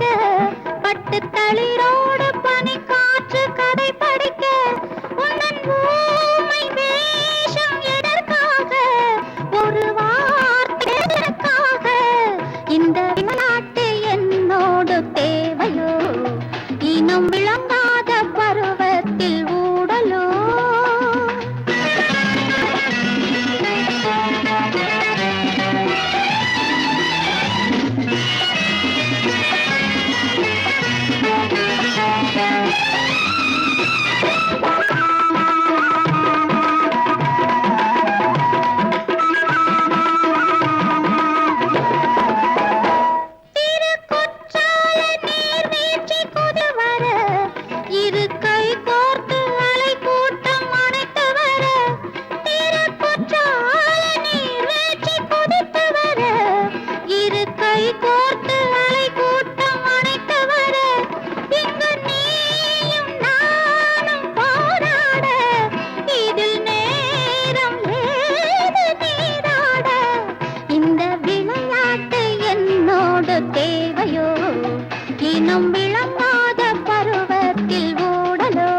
படிக்க பட்டு தளிரோடு பனி காற்று கதை படிக்க உன்னன் ஊமை வேஷம் எதற்காக ஒரு வார்த்தைக்காக இந்த விளையாட்டு என்னோடு தேவையோ இனம் விளங்காத பருவத்தில் ஊடலோ தேவையோ இனம் விளங்காத பருவத்தில் ஊடலோ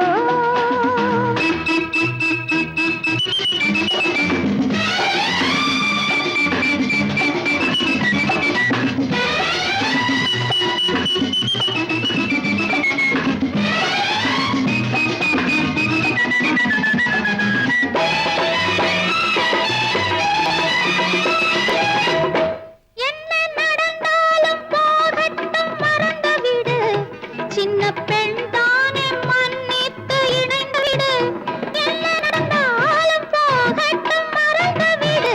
சின்ன பெண் தானே மன்னித்து இணைந்து விடு என்ன நடந்தாலும் போகட்டும் மறந்து விடு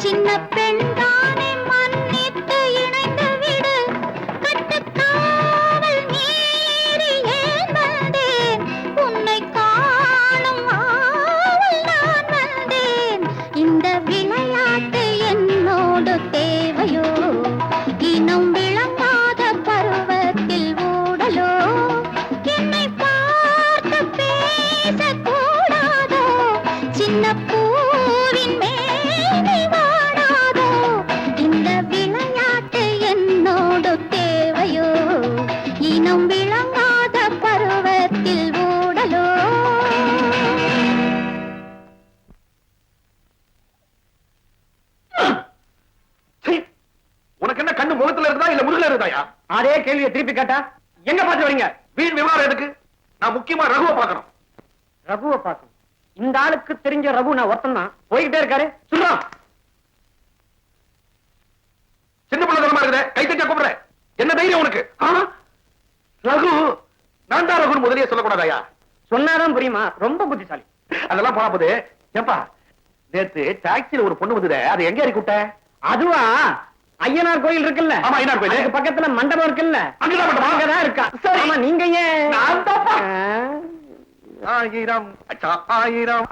சின்ன பெண் தானே மன்னித்து இணைந்து விடு கட்டுக்காவல் மீறி ஏன் வந்தேன் உன்னை காணும் ஆவல் நான் வந்தேன் இந்த விளையாட்டு என்னோடு தேவையோ இனம் விளங்காத பருவத்தில் என்னை பார்த்து பேசக்கூடாதோ சின்ன பூவின் மேனி வாடாதோ இந்த விளையாட்டு என்னோடு தேவையோ இனம் விளங்காத பருவத்தில் ஊடலோ உனக்கு என்ன கண்ணு முகத்துல இருந்தா இல்ல முருகல இருந்தாயா? அதே கேள்வியை திருப்பி கேட்டா எங்க பாத்து வரீங்க? வீண் விவகாரம் எதுக்கு? நான் முக்கியமா ரகுவை பார்க்கணும். ரகுவை பார்க்கணும்? இந்த ஆளுக்கு தெரிஞ்ச ரகு நான் ஒருத்தன் தான் போய்கிட்டே இருக்காரு. சொல்றான் சின்ன பிள்ளைதனமா இருக்குதே, கை தட்டியா கூப்பிடுற. என்ன தைரியம் உனக்கு? ரகு நான் தான் ரகு முதலியே சொல்லக்கூடாதாயா? சொன்னாதான் புரியுமா? ரொம்ப புத்திசாலி. அதெல்லாம் போனா போது. ஏப்பா நேத்து டாக்ஸில ஒரு பொண்ணு வந்ததே, அது எங்க இறக்கி விட்ட? அதுவா ஐயனார் கோயில் இருக்குல்ல? ஆமா, ஐயனார் கோயில். அதுக்கு பக்கத்துல மண்டபம் இருக்குல்ல? அங்கதான் மண்டபம். அங்கதான் இருக்கா. சரி. ஆமா, நீங்க ஏன்? நான் தான்ப்பா. ஆயிரம் அச்சா ஆயிரம்.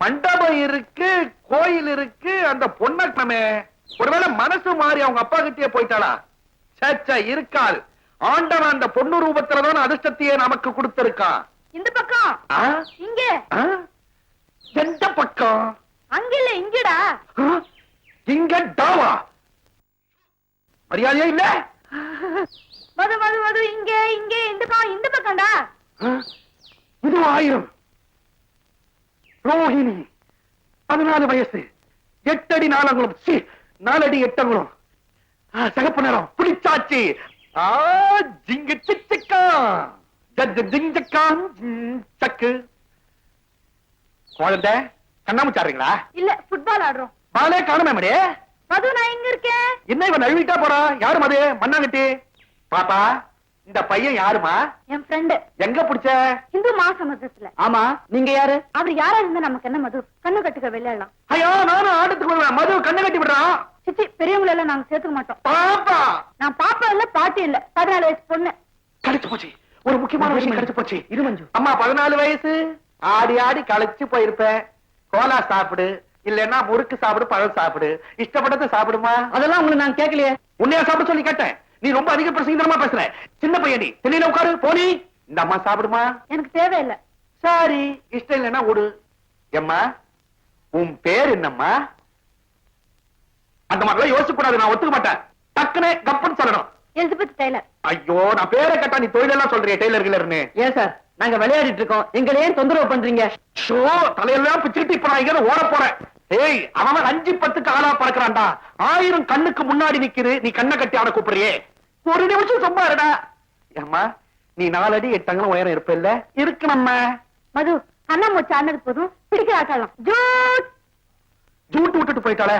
மண்டபம் இருக்கு, கோயில் இருக்கு, அந்த பொண்ணமே ஒருவேளை மனசு மாறி அவங்க அப்பா கிட்டே போயிட்டாளா? சச்சா இருக்காது. ஆண்டவன் அந்த பொண்ணு ரூபத்துலதான் அதிர்ஷ்டத்தையே நமக்கு கொடுத்திருக்கான். இந்த பக்கம் இங்க எந்த பக்கம்? அங்க இல்ல இங்கடா. இங்க டாவா? மரியாதையே இல்ல. மது மது மது இங்க இங்க இந்த பக்கம்டா. இது 1000. ரோஹிணி 14 வயசு, 8 அடி 4 அங்குலம், 4 அடி 8 அங்குலம், சகப்பு நிறம், புளிச்சாச்சி. ஜிங்கு சிக்கா ஜிங்கக்கா சக்கு. குழந்தை கண்ணாமூச்சாடுறீங்களா? இல்ல ஃபுட்பால் ஆடுறோம். பாலே காணுமே மடி. மது நான் இங்க இருக்கேன். என்ன இவன் நழுவிட்டா போறா? யாரு மது? மண்ணாங்கட்டி. பாப்பா இந்த பையன் யாருமா? என் ஃப்ரெண்ட். எங்க புடிச்ச? இந்து மாசமத்துல. ஆமா, நீங்க யாரு? அவர் யாரா இருந்தா நமக்கு என்ன மது? கண்ணு கட்டுக்க விளையாடலாம். ஐயோ நானும் ஆட்டத்துக்கு வருவேன். மது கண்ணு கட்டி விடுறான். சிச்சி பெரியவங்களை எல்லாம் நாங்க சேர்த்துக்க மாட்டோம். பாப்பா நான் பாப்பா இல்ல பாட்டி இல்ல, 14 வயசு பொண்ணு. கழிச்சு போச்சு. ஒரு முக்கியமான விஷயம் கழிச்சு போச்சு. இரு மஞ்சு. அம்மா 14 வயசு, ஆடி ஆடி கழிச்சு போயிருப்பேன். கோலா சாப்பிடு, இல்லன்னா முறுக்கு சாப்பிடு, பழம் சாப்பிடு, இஷ்டப்பட்டதை சாப்பிடுமா. அதெல்லாம் உங்களுக்கு நான் கேட்கலையே. உன்னையா சாப்பிட சொல்லி கேட்டேன். நீ ரொம்ப அதிக பிரசங்கமா பேசுற. சின்ன பையன் நீ. தெரியல உட்காரு போனி. இந்த அம்மா சாப்பிடுமா. எனக்கு தேவையில்லை. சரி இஷ்டம் இல்லைன்னா ஓடு. எம்மா உன் பேர் என்னம்மா? அந்த மாதிரிலாம் யோசிக்க கூடாது, நான் ஒத்துக்க மாட்டேன். டக்குனே கப்புன்னு சொல்லணும். Elizabeth Taylor. ஐயோ, நான் பேரை கேட்டா நீ தொழிலெல்லாம் சொல்றிய, டெய்லர் கிளர்னு. ஏன் சார், நாங்க விளையாடிட்டு இருக்கோம், எங்களை ஏன் தொந்தரவு பண்றீங்க? ஷோ, தலையெல்லாம் பிச்சுக்கிட்டு இப்ப நான் இங்க ஓட போறேன். ஏய், அவன் 5-10 ஆளா பறக்குறான்டா. 1000 கண்ணுக்கு முன்னாடி நிக்குது, நீ கண்ணை கட்டி அவனை கூப்பிடுறியே. ஒரு நிமிஷம் சும்மா இருடா. ஏம்மா, நீ 4 அடி 8 அங்குலம் உயரம் இருப்ப இல்ல? இருக்கு நம்ம மது அண்ணா மூச்சு ஆனது போதும், பிடிக்க ஆட்டலாம். ஜூட் ஜூட்டு விட்டுட்டு போயிட்டாளே.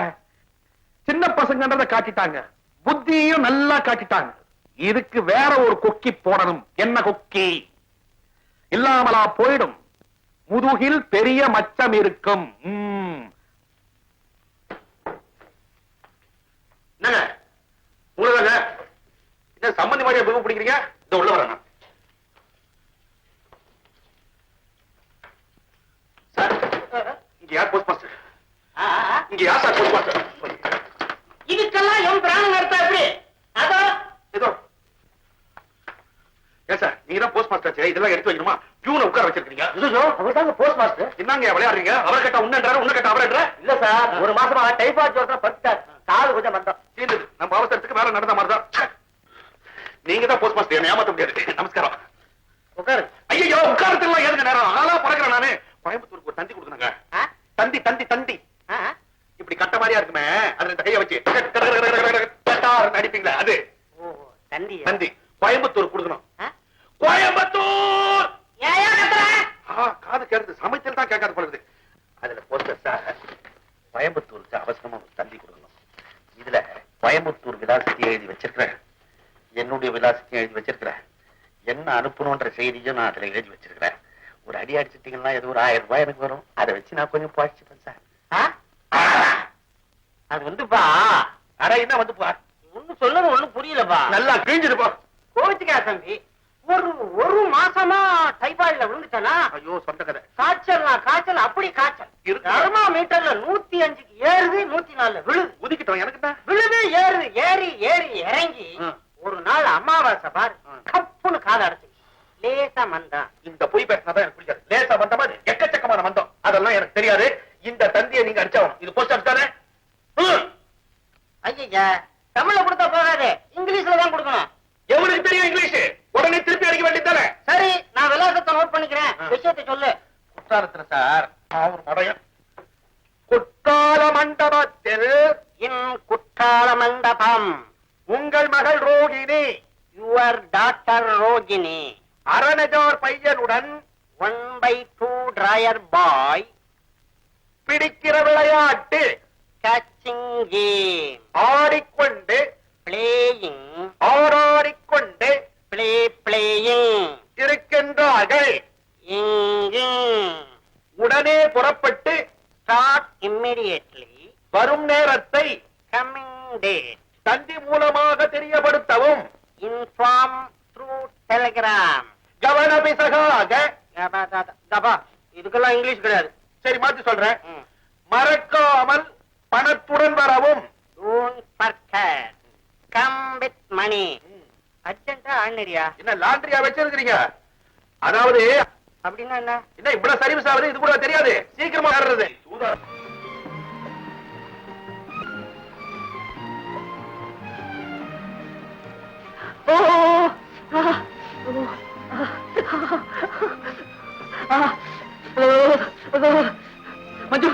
சின்ன பசங்கன்றத காட்டிட்டாங்க, புத்தியும் நல்லா காட்டிட்டாங்க. இதுக்கு வேற ஒரு கொக்கி போடணும். என்ன கொக்கி? இல்லாமலா போயிடும். முதுகில் பெரிய மச்சம் இருக்கும். என்னங்க உங்களுதாங்க என்ன சம்பந்தி மாதிரியா புகு பிடிக்கிறீங்க? இந்த உள்ள வரேன் சார். இங்க யார் போஸ்ட் மாஸ்டர்? இங்க யார் சார் போஸ்ட் மாஸ்டர்? இதுக்கெல்லாம் என் பிராணம் நடத்தா எப்படி? அதோ ஏதோ ஏன் சார், நீங்க தான் போஸ்ட் மாஸ்டர், இதெல்லாம் எடுத்து வைக்கணுமா? பியூனை உட்கார வச்சிருக்கீங்க. அவர் தாங்க போஸ்ட் மாஸ்டர். என்னங்க விளையாடுறீங்க? அவரை கேட்டா உன்னன்றாரு, உன்ன கேட்டா அவரன்ற. இல்ல சார், ஒரு மாசமா டைபாய்டு ஜுரத்துல படுத்தார், காது கொஞ்சம் மந்தம். தீர்ந்தது. நம்ம அவசரத்துக்கு வேலை நடந்த மாதிரிதான். நீங்க தான் போஸ்ட் மாஸ்டர், என்ன ஏமாத்த முடியாது. நமஸ்காரம். உட்காரு. ஐயோ, உட்காரத்துலாம் ஏதுங்க நேரம்? ஆளா பறக்கிறேன் நானு. கோயம்புத்தூருக்கு ஒரு தந்தி கொடுக்குறாங்க. தந்தி தந்தி தந்தி இப்படி கட்ட மாதிரியா இருக்குமே, அதுல இந்த கையை வச்சு அடிப்பீங்களா? அது தந்தி தந்தி கோயம்புத்தூர் கொடுக்கணும். கோயம்புத்தூர் காது கேட்குது, சமைச்சல் தான் கேட்காது போல இருக்குது. அதுல போஸ்டர் சார், கோயம்புத்தூருக்கு அவசரமா ஒரு தந்தி கொடுக்கணும். இதுல கோயம்புத்தூர் விலாசத்தையும் எழுதி வச்சிருக்கிறேன், என்னுடைய விலாசத்தையும் எழுதி வச்சிருக்கிறேன், என்ன அனுப்பணும்ன்ற செய்தியும் நான் அதுல எழுதி வச்சிருக்கிறேன். ஒரு அடி அடிச்சிட்டீங்கன்னா ஏதோ ஒரு 1000 ரூபாய் எனக்கு வரும். அதை வச்சு நான் கொஞ்சம் பாய்ச்சிப்பேன் சார். அது வந்துப்பா. அட என்ன வந்துப்பா? ஒண்ணு சொல்லுங்க, ஒண்ணும் புரியலப்பா. நல்லா கிழிஞ்சிருப்பா. கோவிச்சுக்கா தம்பி. ஒரு மாசமா டைபாய்டுல விழுந்துட்டானா? ஐயோ, சொந்த கதை. காய்ச்சல் அப்படி காய்ச்சல் இருக்கு. தெர்மாமீட்டர்ல 105க்கு ஏறுது, 104 விழுது. உதிக்கிட்டோம் எனக்கு தான். விழுது ஏறுது, ஏறி இறங்கி ஒரு நாள் அமாவாசை பாரு, கப்புன்னு காதை அடைச்சு லேசா மந்தம். இந்த பொய் பேசினாதான் எனக்கு பிடிக்காது. லேசா மந்தமா எக்கச்சக்கமான மந்தம், அதெல்லாம் எனக்கு தெரியாது. இந்த தந்தியை நீங்க அடிச்சாகணும். இது போஸ்ட் ஆஃபீஸ் தானே? ஐயா, தமிழ்ல கொடுத்தா போகாது, இங்கிலீஷ்ல தான் கொடுக்கணும். எவனுக்கு தெரியும் இங்கிலீஷ்? உடனே திருப்பி அடிக்க வேண்டியதானே? சரி, நான் விலாசத்தை நோட் பண்ணிக்கிறேன், விஷயத்தை சொல்லு. குற்றாலத்துல சார், ஒரு மடையன் குற்றால மண்டபத்தில் குற்றால மண்டபம். உங்கள் மகள் ரோகிணி, யுவர் டாக்டர் ரோகிணி, அரணஜார் பையனுடன் 1/2 டிராயர் பாய் பிடிக்கிற விளையாட்டு கேச்சிங் கேம், ஆடிக்கொண்டு பிளேயிங், ஆடாடிக்கொண்டு பிளேயிங் இருக்கின்றார்கள். உடனே புறப்பட்டு ஸ்டார்ட் இம்மிடியேட்லி, வரும் நேரத்தை கம்மிங் டேட் தந்தி மூலமாக தெரியப்படுத்தவும், இன்ஃபார்ம் த்ரூ டெலிகிராம். கவனபிசகாக. இதுக்கெல்லாம் இங்கிலீஷ் கிடையாது. சரி, மாத்தி சொல்றேன். மறக்காமல் பணத்துடன் வரவும். Don't forget. Come with money. அர்ஜென்ட்டா ஆர்டினரியா? என்ன லாண்டரியா வச்சிருக்கீங்க? அதாவது அப்படின்னா என்ன? என்ன இவ்வளவு சர்வீஸ் ஆகுது, இது கூட தெரியாது? சீக்கிரமா ஆடுறது. மஞ்சு,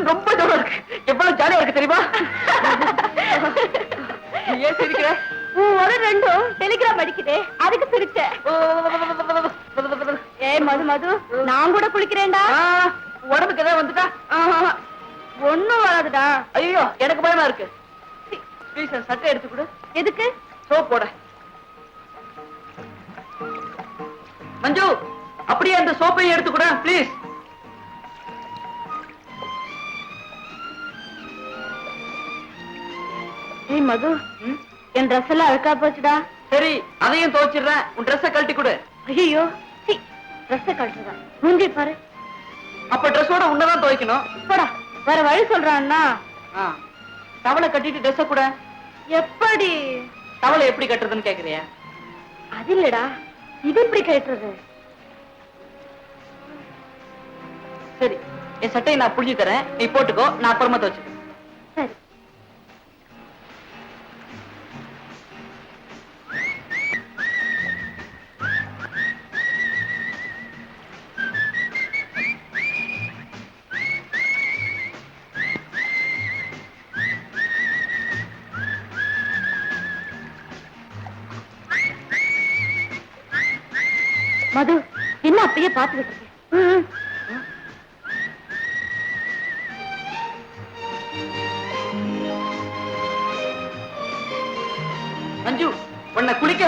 ரொம்ப ஜோரா இருக்கு. எவ்வளவு ஜாலியா இருக்கு தெரியுமா? ஏன் சிரிக்கிற? ஒரு ரெண்டும் டெலிகிராம் அடிக்குதே, அதுக்கு சிரிச்சேன். ஏய் மது, நான் கூட குளிக்கிறேன்டா. உடம்புக்கு ஏதாவது வந்துட்டா? ஒண்ணும் வராதுடா. ஐயோ, எனக்கு பயமா இருக்கு. ப்ளீஸ் சட்டை எடுத்து கொடு. எதுக்கு? சோப் போட. மஞ்சு, அப்படியே அந்த சோப்பையும் எடுத்து கொடு ப்ளீஸ். ஏய் மது, என் ட்ரெஸ் எல்லாம் அழுக்கா போச்சுடா. சரி, அதையும் துவைச்சிடுறேன். உன் ட்ரெஸ்ஸை கழட்டி கொடு. ஐயோ, ட்ரெஸ் கழட்டுறதா? மூஞ்சி பாரு. அப்ப ட்ரெஸ்ஸோட உன்னதான் துவைக்கணும். போடா, வேற வழி சொல்றான்னா. டவலை கட்டிட்டு ட்ரெஸ்ஸ கூட. எப்படி? டவலை எப்படி கட்டுறதுன்னு கேக்குறியா? அது இல்லடா, இது எப்படி கட்டுறது? சரி, என் சட்டையை நான் புடிஞ்சு தரேன், நீ போட்டுக்கோ, நான் அப்புறமா துவைச்சுக்கிறேன். சரி. மது என்ன அப்படியே பார்த்துக்கிட்டு இருக்கேன். மஞ்சு உன்னை குளிக்க